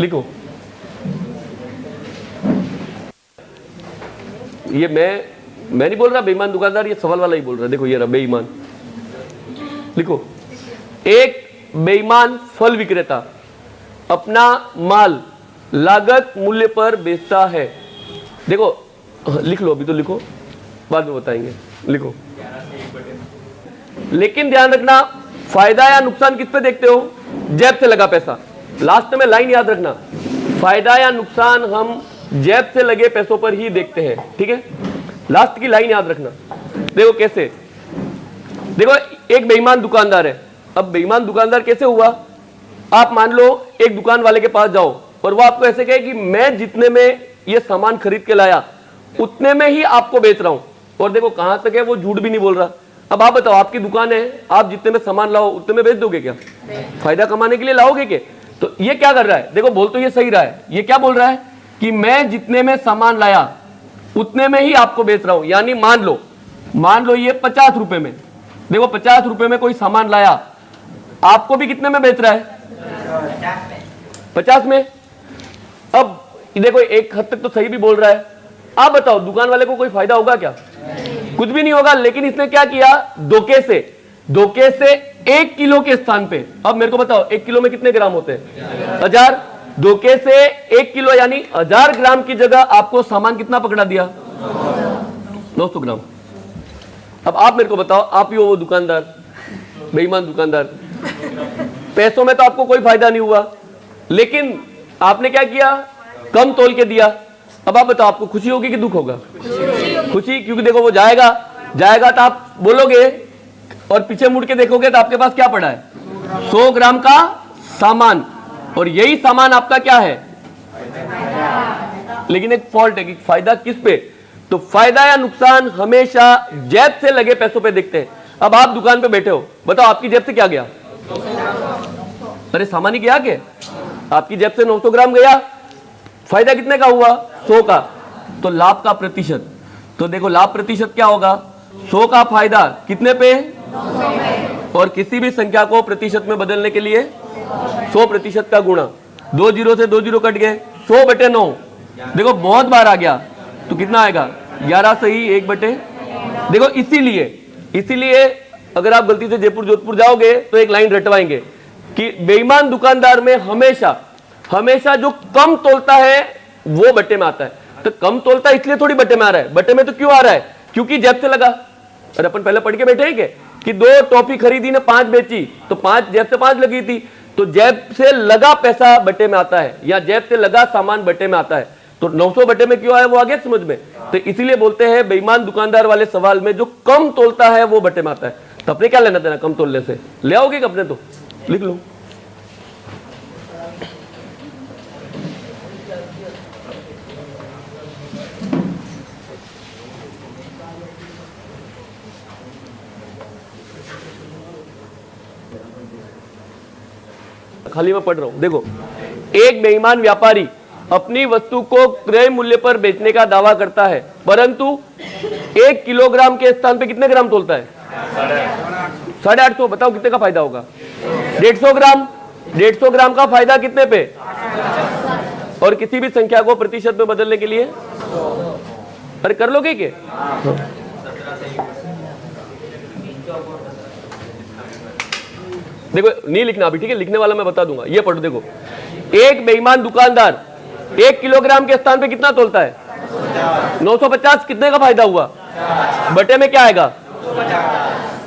लिखो। ये मैं नहीं बोल रहा बेईमान दुकानदार, ये सवाल वाला ही बोल रहा है। देखो ये रहा बेईमान, लिखो। एक बेईमान फल विक्रेता अपना माल लागत मूल्य पर बेचता है। देखो लिख लो, अभी तो लिखो, बाद में बताएंगे। लिखो। लेकिन ध्यान रखना, फायदा या नुकसान किस पे देखते हो? जेब से लगा पैसा। लास्ट में लाइन याद रखना, फायदा या नुकसान हम जेब से लगे पैसों पर ही देखते हैं, ठीक है? लास्ट की लाइन याद रखना। देखो कैसे, देखो एक बेईमान दुकानदार है। अब बेईमान दुकानदार कैसे हुआ? आप मान लो एक दुकान वाले के पास जाओ और वो आपको ऐसे कहे कि मैं जितने में ये सामान खरीद के लाया उतने में ही आपको बेच रहा हूं। और देखो कहां तक है, वो झूठ भी नहीं बोल रहा। अब आप बताओ, आपकी दुकान है, आप जितने में सामान लाओ उतने में बेच दोगे क्या? फायदा कमाने के लिए लाओगे क्या? तो ये क्या कर रहा है? देखो बोल तो ये सही रहा है। ये क्या बोल रहा है कि मैं जितने में सामान लाया उतने में ही आपको बेच रहा हूं। यानी मान लो ये 50 रुपए में, देखो 50 रुपए में कोई सामान लाया, आपको भी कितने में बेच रहा है? 50 में। अब देखो एक हद तक तो सही भी बोल रहा है। आप बताओ दुकान वाले को कोई फायदा होगा क्या? कुछ भी नहीं होगा। लेकिन इसने क्या किया? धोखे से 1 किलो के स्थान पे, अब मेरे को बताओ 1 किलो में कितने ग्राम होते हैं? 1000। धोखे से 1 किलो यानी 1000 ग्राम की जगह आपको सामान कितना पकड़ा दिया? 900 ग्राम। अब आप मेरे को बताओ, आप ही हो वो दुकानदार, बेईमान दुकानदार। पैसों में तो आपको कोई फायदा नहीं हुआ, लेकिन आपने क्या किया? कम तोल के दिया। अब आप बताओ आपको खुशी होगी कि दुख होगा? खुशी, क्योंकि देखो वो जाएगा तो आप बोलोगे और पीछे मुड़ के देखोगे तो आपके पास क्या पड़ा है? 100 ग्राम का सामान, और यही सामान आपका क्या है? लेकिन एक फॉल्ट है कि फायदा किस पे? तो फायदा या नुकसान हमेशा जेब से लगे पैसों पे देखते हैं। अब आप दुकान पे बैठे हो, बताओ आपकी जेब से क्या गया? अरे सामान ही गया क्या? आपकी जेब से 900 ग्राम गया, फायदा कितने का हुआ? 100 का। तो लाभ का प्रतिशत, तो देखो लाभ प्रतिशत क्या होगा? 100 का फायदा कितने पे? 900। और किसी भी संख्या को प्रतिशत में बदलने के लिए 100% का गुणा। 2 जीरो से 2 जीरो कट गए, 100/9। देखो बहुत बार आ गया तो कितना आएगा? 11 सही 1/। देखो इसीलिए अगर आप गलती से जयपुर जोधपुर जाओगे तो एक लाइन रटवाएंगे कि बेईमान दुकानदार में हमेशा जो कम तोलता है वो बट्टे में आता है। तो कम तोलता है इसलिए थोड़ी बट्टे में आ रहा है। बट्टे में तो क्यों आ रहा है? क्योंकि जेब से लगा। अरे अपन पहले पढ़ के बैठे हैं कि 2 टॉफी खरीदी ने 5 बेची, तो 5 जेब से 5 लगी थी। तो जेब से लगा पैसा बट्टे में आता है, या जेब से लगा सामान बट्टे में आता है। तो 900 बट्टे में क्यों आया वो आगे समझ में। तो इसीलिए बोलते हैं बेईमान दुकानदार वाले सवाल में जो कम तोलता है वो बट्टे में आता है। तो अपने क्या लेना देना कम तोलने से? ले आओगे कि अपने? तो लिख लो। खाली मैं पढ़ रहा हूं। देखो, एक बेईमान व्यापारी अपनी वस्तु को क्रय मूल्य पर बेचने का दावा करता है, परंतु 1 किलोग्राम के स्थान पे कितने ग्राम तोलता है? 850। बताओ कितने का फायदा होगा? 150 ग्राम। 150 ग्राम का फायदा कितने पे? और किसी भी संख्या को प्रतिशत में बदलने के लिए, अरे कर लोगे क्या? देखो नहीं लिखना अभी, ठीक है? लिखने वाला मैं बता दूंगा। ये पढ़ो, देखो एक बेईमान दुकानदार 1 किलोग्राम के स्थान पे कितना तोलता है? 950। कितने का फायदा हुआ? बटे में क्या आएगा?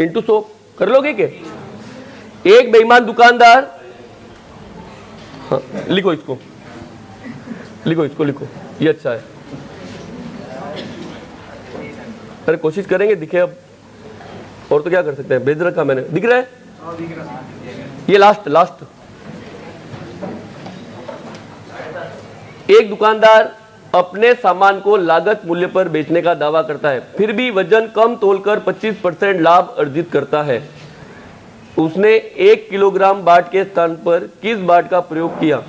इंटू 100। कर लोगे क्या? एक बेईमान दुकानदार, हाँ लिखो इसको, लिखो, ये अच्छा है। अरे कोशिश करेंगे दिखे। अब और तो क्या कर सकते हैं? भेज रखा मैंने, दिख रहा है? ये लास्ट। एक दुकानदार अपने सामान को लागत मूल्य पर बेचने का दावा करता है, फिर भी वजन कम तोलकर 25% लाभ अर्जित करता है। उसने 1 किलोग्राम बाट के स्थान पर किस बाट का प्रयोग किया?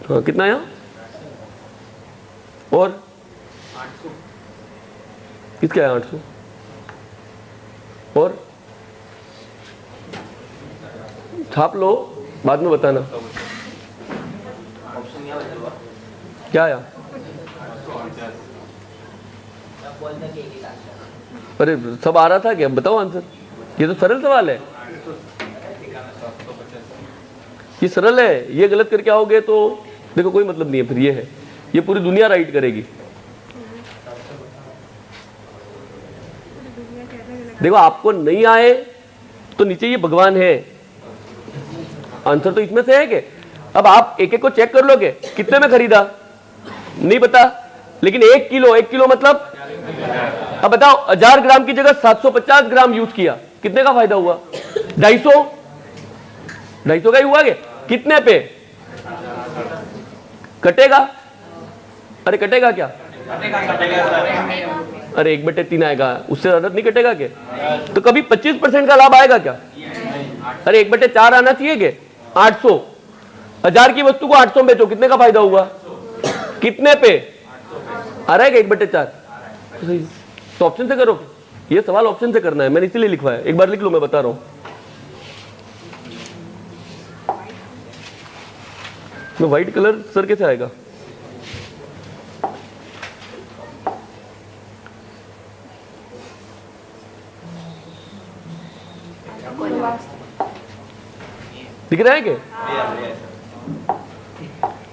हाँ, कितना आया? और 800। किसका है 800? और छाप लो, बाद में बताना क्या आया। अरे सब आ रहा था क्या, बताओ आंसर। ये तो सरल सवाल है, ये सरल है। ये गलत करके आओगे तो देखो कोई मतलब नहीं है फिर। ये है, ये पूरी दुनिया राइट करेगी। देखो आपको नहीं आए तो नीचे ये भगवान है, आंसर तो इसमें से है कि अब आप एक एक को चेक कर लोगे कितने में खरीदा नहीं पता, लेकिन 1 किलो मतलब अब बताओ 1000 ग्राम की जगह 750 ग्राम यूज किया, कितने का फायदा हुआ? 250 का ही हुआ। कितने पे कटेगा? अरे कटेगा क्या? अरे 1/3 आएगा, उससे ज्यादा नहीं कटेगा क्या? तो कभी 25% का लाभ आएगा क्या? अरे 1/4 आना चाहिए क्या? 800, 1000 की वस्तु को 800 में बेचो, कितने का फायदा हुआ? कितने पे आ रहा है 1/4? तो ऑप्शन से करो, ये सवाल ऑप्शन से करना है, मैंने इसीलिए लिखवा है। एक बार लिख लो, मैं बता रहा हूं। मैं व्हाइट कलर सर कैसे आएगा? दिख रहा है क्या?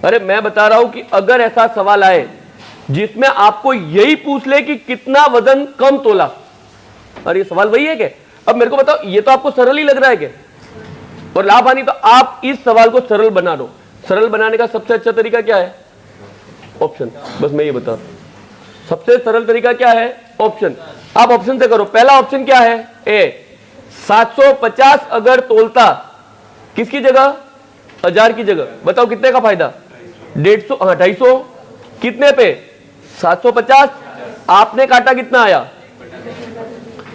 अरे मैं बता रहा हूं कि अगर ऐसा सवाल आए जिसमें आपको यही पूछ ले कि कितना वजन कम तोला, अरे ये सवाल वही है क्या? अब मेरे को बताओ, ये तो आपको सरल ही लग रहा है क्या? और लाभ हानि, तो आप इस सवाल को सरल बना दो। सरल बनाने का सबसे अच्छा तरीका क्या है? ऑप्शन। बस मैं ये बता रहा हूं, सबसे सरल तरीका क्या है? ऑप्शन। आप ऑप्शन से करो। पहला ऑप्शन क्या है? ए 750 अगर तोलता, किसकी जगह? 1000 की जगह, बताओ कितने का फायदा? 150, हाँ 250, कितने पे? 750। आपने काटा कितना आया?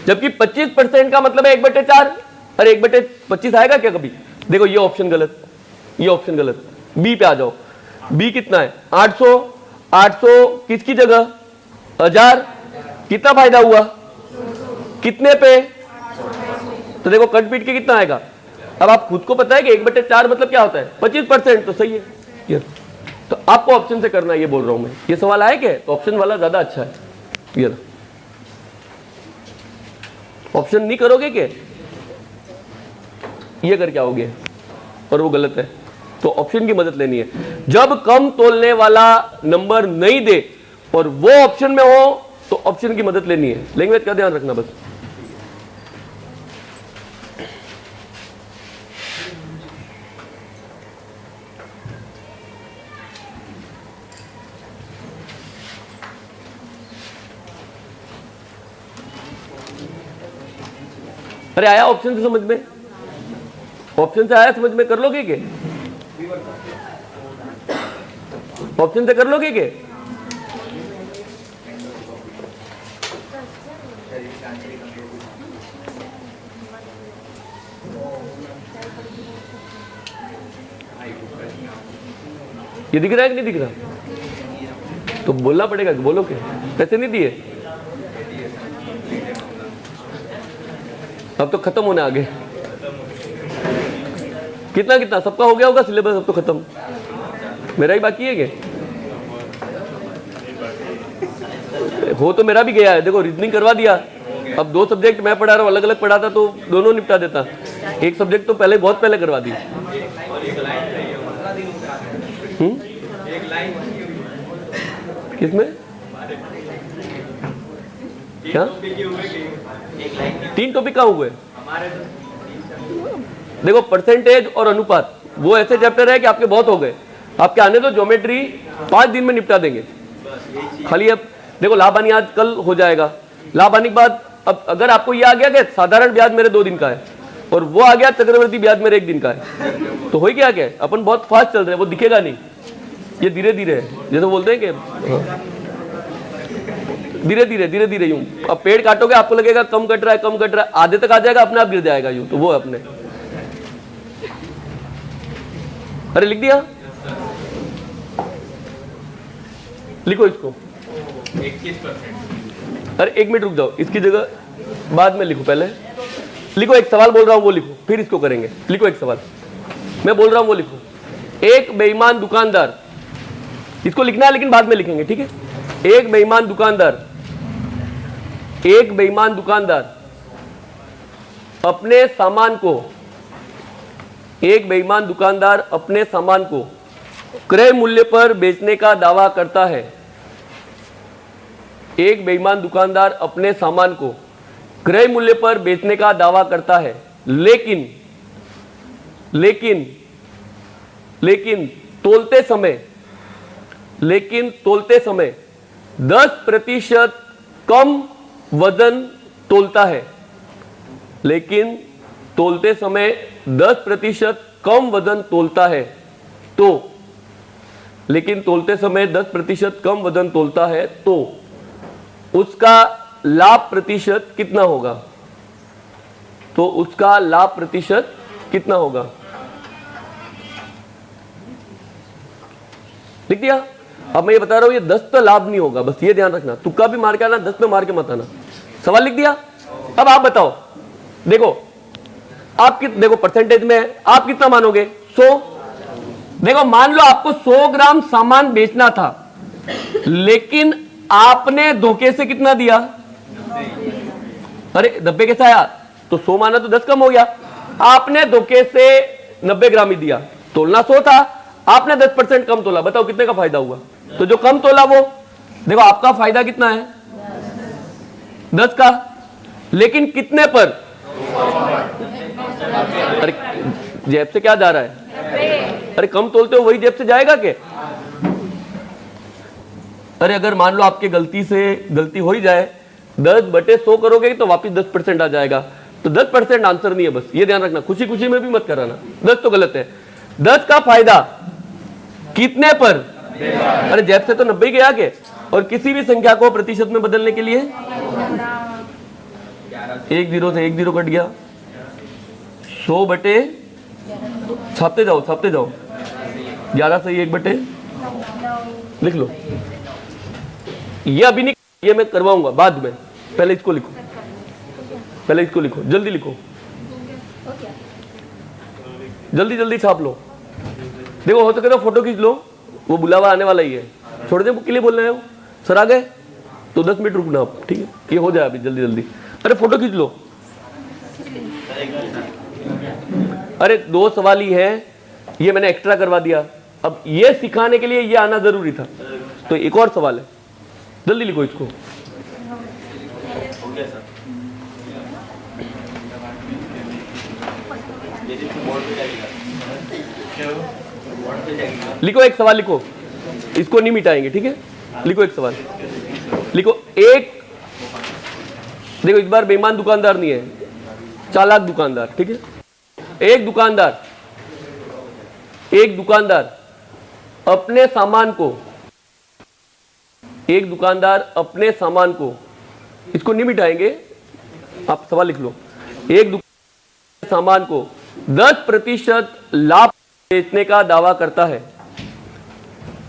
जबकि 25% का मतलब है 1/4। अरे 1/25 आएगा क्या कभी? देखो ये ऑप्शन गलत, ये ऑप्शन गलत। बी पे आ जाओ। बी कितना है? 800, 800 किसकी जगह? 1000, कितना फायदा हुआ? कितने पे? तो देखो कट पीट के कितना आएगा? अब आप खुद को पता है कि 1/4 मतलब क्या होता है? 25%। तो सही है ये। तो आपको ऑप्शन से करना है, ये बोल रहा हूं मैं। ये सवाल आए क्या? तो ऑप्शन वाला ज्यादा अच्छा है। ये ऑप्शन नहीं करोगे क्या, ये करके आओगे और वो गलत है। तो ऑप्शन की मदद लेनी है। जब कम तोलने वाला नंबर नहीं दे और वो ऑप्शन में हो तो ऑप्शन की मदद लेनी है। लैंग्वेज का ध्यान रखना बस। अरे आया ऑप्शन से समझ में? ऑप्शन से आया समझ में? कर लोगे क्या? ऑप्शन से कर लोगे क्या? ये दिख रहा है कि नहीं दिख रहा? तो बोलना पड़ेगा कि बोलो क्या? पैसे नहीं दिए, अब तो खत्म होने आ गए। कितना कितना सबका हो गया होगा सिलेबस, अब तो खत्म। मेरा ही बाकी है क्या? हो तो मेरा भी गया है। देखो रीजनिंग करवा दिया, अब 2 सब्जेक्ट मैं पढ़ा रहा हूँ, अलग अलग पढ़ाता तो दोनों निपटा देता। एक सब्जेक्ट तो पहले बहुत पहले करवा दी। किसमें? क्या 3 टॉपिक कहाँ हुए? देखो परसेंटेज और अनुपात वो ऐसे चैप्टर है कि आपके बहुत हो गए। आपके आने तो ज्योमेट्री 5 दिन में निपटा देंगे खाली। अब देखो लाभ हानि आज कल हो जाएगा। लाभ हानि के बाद अब अगर आपको ये आ गया कि साधारण ब्याज मेरे 2 दिन का है और वो आ गया चक्रवर्ती ब्याज मेरे 1 दिन का है, तो हो गया क्या? अपन बहुत फास्ट चल रहे हैं, वो दिखेगा नहीं, ये धीरे धीरे है। जैसे बोलते हैं कि धीरे धीरे धीरे धीरे यूं। अब पेड़ काटोगे आपको लगेगा कम कट रहा है, कम कट रहा है, आधे तक आ जाएगा, अपने आप गिर जाएगा यूं। तो वो अपने अरे लिख दिया, लिखो इसको 21%। अरे 1 मिनट रुक जाओ, इसकी जगह बाद में लिखो, पहले लिखो। एक सवाल बोल रहा हूं वो लिखो, फिर इसको करेंगे। लिखो एक सवाल। मैं बोल रहा हूं वो लिखो। एक बेईमान दुकानदार, इसको लिखना है लेकिन बाद में लिखेंगे, ठीक है। एक बेईमान दुकानदार अपने सामान को, एक बेईमान दुकानदार अपने सामान को क्रय मूल्य पर बेचने का दावा करता है। एक बेईमान दुकानदार अपने सामान को क्रय मूल्य पर बेचने का दावा करता है, लेकिन तोलते समय 10% कम वजन तोलता है। लेकिन तोलते समय 10% कम वजन तोलता है तो उसका लाभ प्रतिशत कितना होगा? लिख दिया। अब मैं ये बता रहा हूं, ये 10 तो लाभ नहीं होगा, बस ये ध्यान रखना। तुक्का भी मार के आना, 10 पे मार के मत आना। सवाल लिख दिया। अब आप बताओ, देखो परसेंटेज में आप कितना मानोगे? 100। देखो मान लो आपको 100 ग्राम सामान बेचना था, लेकिन आपने धोखे से कितना दिया? अरे 90 कैसा आया? तो 100 माना तो 10 कम हो गया। आपने धोखे से 90 ग्राम ही दिया, तोलना 100 था, आपने 10% कम तोला। बताओ कितने का फायदा हुआ? तो जो कम तोला वो, देखो आपका फायदा कितना है? 10 का, लेकिन कितने पर? अरे जेब से क्या जा रहा है? अरे कम तोलते हो वही जेब से जाएगा क्या? अरे अगर मान लो आपके गलती हो ही जाए, 10/100 करोगे तो वापिस 10% आ जाएगा। तो 10% आंसर नहीं है, बस ये ध्यान रखना। खुशी खुशी में भी मत कराना, 10 तो गलत है। 10 का फायदा कितने पर? अरे जेब से तो 90 गया के। और किसी भी संख्या को प्रतिशत में बदलने के लिए 1 0 से 1 0 कट गया। 100 बटे, छापते जाओ 11 से 1 बटे, लिख लो। ये अभी नहीं, ये मैं करवाऊंगा बाद में। पहले इसको लिखो, जल्दी लिखो, जल्दी छाप लो। देखो हो सके तो फोटो खींच लो, वो बुलावा आने वाला ही है। छोड़ दे, बुक के लिए बोल रहे हो। सर आ गए तो 10 मिनट रुकना आप, ठीक है? ये हो जाए अभी जल्दी। अरे फोटो खींच लो। अरे 2 सवाल ही है, ये मैंने एक्स्ट्रा करवा दिया। अब ये सिखाने के लिए ये आना जरूरी था। तो एक और सवाल है, जल्दी लिखो इसको। लिखो एक सवाल लिखो, इसको नहीं मिटाएंगे, ठीक है? लिखो एक सवाल, लिखो। देखो इस बार बेईमान दुकानदार नहीं है, चालाक दुकानदार, ठीक है? एक दुकानदार अपने सामान को, इसको नहीं मिटाएंगे, आप सवाल लिख लो। एक दुकानदार सामान को 10% लाभ बेचने का दावा करता है।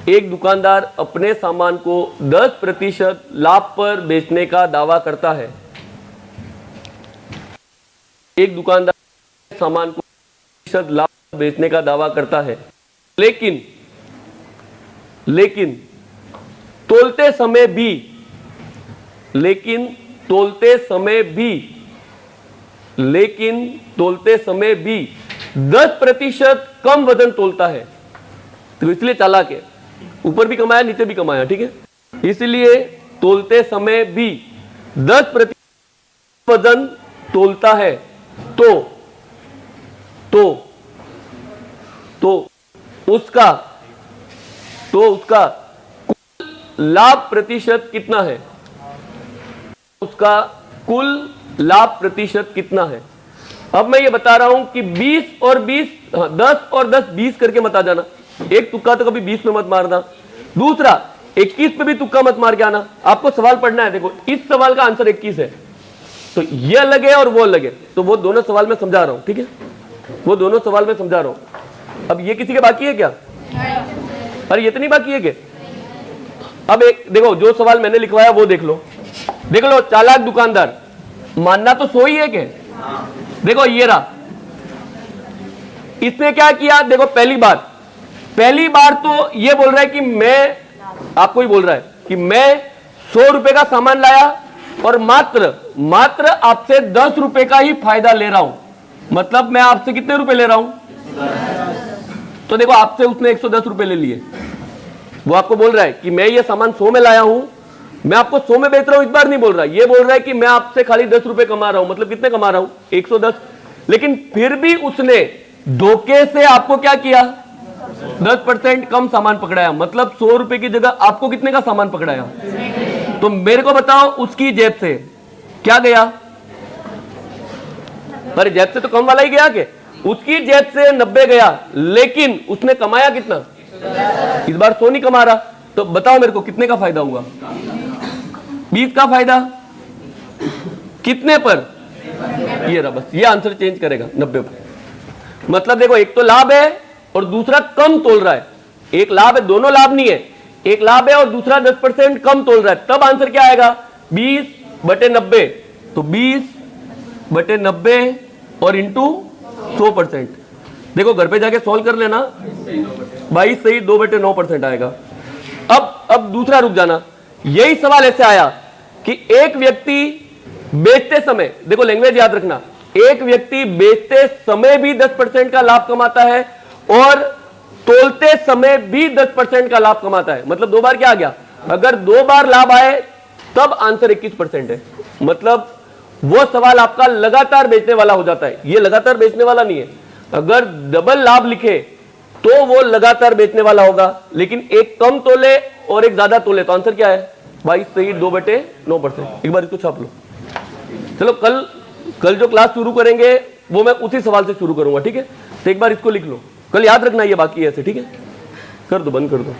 एक दुकानदार अपने सामान को 10% लाभ पर बेचने का दावा करता है। एक दुकानदार सामान को 10% लाभ पर बेचने का दावा करता है, लेकिन तोलते समय भी 10% कम वजन तोलता है। तो इसलिए चालाक है, ऊपर भी कमाया नीचे भी कमाया, ठीक है? इसलिए तोलते समय भी 10% वजन तोलता है तो उसका कुल लाभ प्रतिशत कितना है? अब मैं ये बता रहा हूं कि 20 और 20, 10 और 10 20 करके मत आ जाना। एक तुक्का तो कभी 20 में मत मारना। दूसरा 21 पे भी तुक्का मत मार के आना। आपको सवाल पढ़ना है। देखो इस सवाल का आंसर 21 है, तो ये अलग है और वो अलग है। तो वो दोनों सवाल मैं समझा रहा हूं, ठीक है? वो दोनों सवाल मैं समझा रहा हूं। अब ये किसी के बाकी है क्या? अरे ये तो नहीं बाकी है क्या? अब एक देखो, जो सवाल मैंने लिखवाया वो देख लो। चालाक दुकानदार, मानना तो 100 ही है क्या? देखो ये रहा, इसने क्या किया, देखो पहली बार तो ये बोल रहा है कि मैं, आपको ही बोल रहा है कि मैं 100 रुपए का सामान लाया और मात्र आपसे 10 रुपए का ही फायदा ले रहा हूं, मतलब मैं आपसे कितने रुपए ले रहा हूं, तो देखो आपसे उसने 110 रुपए ले लिए। वो आपको बोल रहा है कि मैं ये सामान 100 में लाया हूं, मैं आपको 100 में बेच रहा हूं, इस बार नहीं बोल रहा, ये बोल रहा है कि मैं आपसे खाली 10 रुपए कमा रहा हूं, मतलब कितने कमा रहा हूं, 110। लेकिन फिर भी उसने धोखे से आपको क्या किया, 10% कम सामान पकड़ाया, मतलब 100 रुपए की जगह आपको कितने का सामान पकड़ाया। तो मेरे को बताओ उसकी जेब से क्या गया, अरे जेब से तो कम वाला ही गया कि उसकी जेब से 90 गया, लेकिन उसने कमाया कितना, इस बार 100 नहीं कमा रहा। तो बताओ मेरे को कितने का फायदा हुआ, 20 का फायदा, कितने पर, ये रहा, बस ये आंसर चेंज करेगा 90 पर। मतलब देखो एक तो लाभ है और दूसरा कम तोल रहा है, एक लाभ है, दोनों लाभ नहीं है, एक लाभ है और दूसरा 10% कम तोल रहा है, तब आंसर क्या आएगा 20/90, तो 20/90 और इंटू 100%। देखो घर पे जाके सॉल्व कर लेना, 22 सही 2/9% आएगा। अब दूसरा रुक जाना, यही सवाल ऐसे आया कि एक व्यक्ति बेचते समय, देखो लैंग्वेज याद रखना, एक व्यक्ति बेचते समय भी 10% का लाभ कमाता है और तोलते समय भी 10% का लाभ कमाता है, मतलब 2 बार क्या आ गया, अगर 2 बार लाभ आए तब आंसर 21% है। मतलब वो सवाल आपका लगातार बेचने वाला हो जाता है, ये लगातार बेचने वाला नहीं है। अगर डबल लाभ लिखे तो वो लगातार बेचने वाला होगा, लेकिन एक कम तोले और एक ज्यादा तोले तो आंसर क्या है 22 सही 2/9%। एक बार इसको छाप लो। चलो कल जो क्लास शुरू करेंगे वो मैं उसी सवाल से शुरू करूंगा, ठीक है। तो एक बार इसको लिख लो, कल याद रखना ये बाकी है ऐसे, ठीक है। कर दो, बंद कर दो।